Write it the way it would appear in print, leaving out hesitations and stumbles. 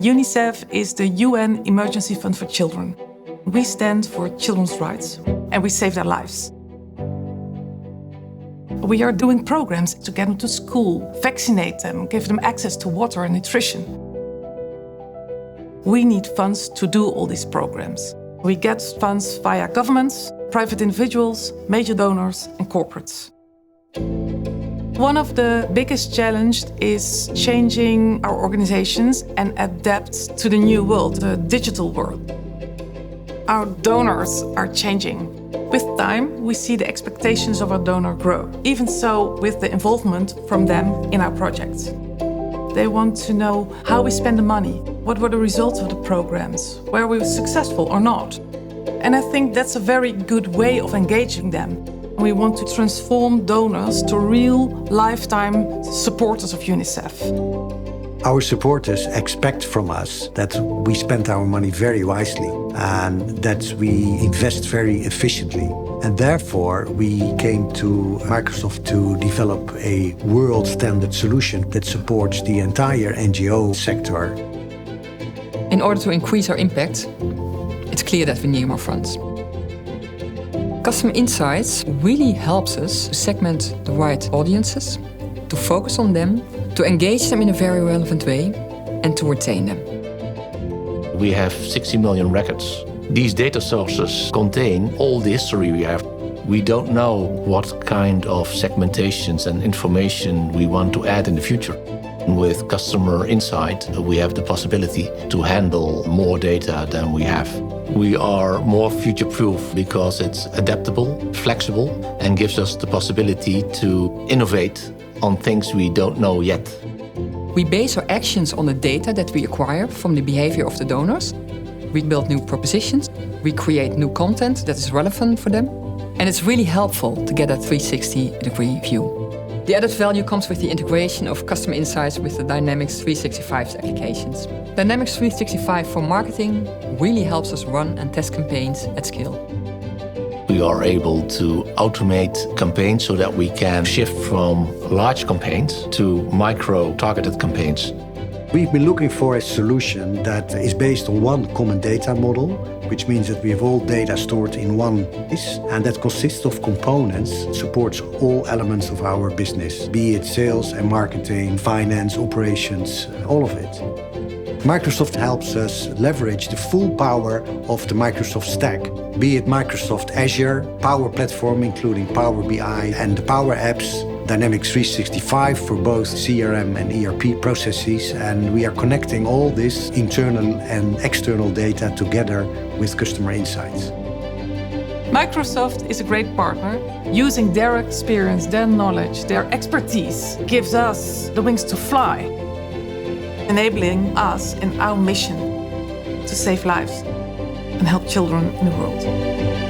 UNICEF is the UN Emergency Fund for Children. We stand for children's rights and we save their lives. We are doing programs to get them to school, vaccinate them, give them access to water and nutrition. We need funds to do all these programs. We get funds via governments, private individuals, major donors and corporates. One of the biggest challenges is changing our organizations and adapt to the new world, the digital world. Our donors are changing. With time, we see the expectations of our donor grow. Even so, with the involvement from them in our projects. They want to know how we spend the money, what were the results of the programs, where we were successful or not. And I think that's a very good way of engaging them. We want to transform donors to real lifetime supporters of UNICEF. Our supporters expect from us that we spend our money very wisely and that we invest very efficiently. And therefore, we came to Microsoft to develop a world standard solution that supports the entire NGO sector. In order to increase our impact, it's clear that we need more funds. Customer insights really helps us to segment the right audiences, to focus on them, to engage them in a very relevant way, and to retain them. We have 60 million records. These data sources contain all the history we have. We don't know what kind of segmentations and information we want to add in the future. With customer insight, we have the possibility to handle more data than we have. We are more future-proof because it's adaptable, flexible, and gives us the possibility to innovate on things we don't know yet. We base our actions on the data that we acquire from the behavior of the donors. We build new propositions, we create new content that is relevant for them, and it's really helpful to get a 360-degree view. The added value comes with the integration of customer insights with the Dynamics 365 applications. Dynamics 365 for marketing really helps us run and test campaigns at scale. We are able to automate campaigns so that we can shift from large campaigns to micro-targeted campaigns. We've been looking for a solution that is based on one common data model, which means that we have all data stored in one place, and that consists of components, supports all elements of our business, be it sales and marketing, finance, operations, all of it. Microsoft helps us leverage the full power of the Microsoft stack, be it Microsoft Azure, Power Platform including Power BI and the Power Apps, Dynamics 365 for both CRM and ERP processes, and we are connecting all this internal and external data together with customer insights. Microsoft is a great partner. Using their experience, their knowledge, their expertise gives us the wings to fly, enabling us in our mission to save lives and help children in the world.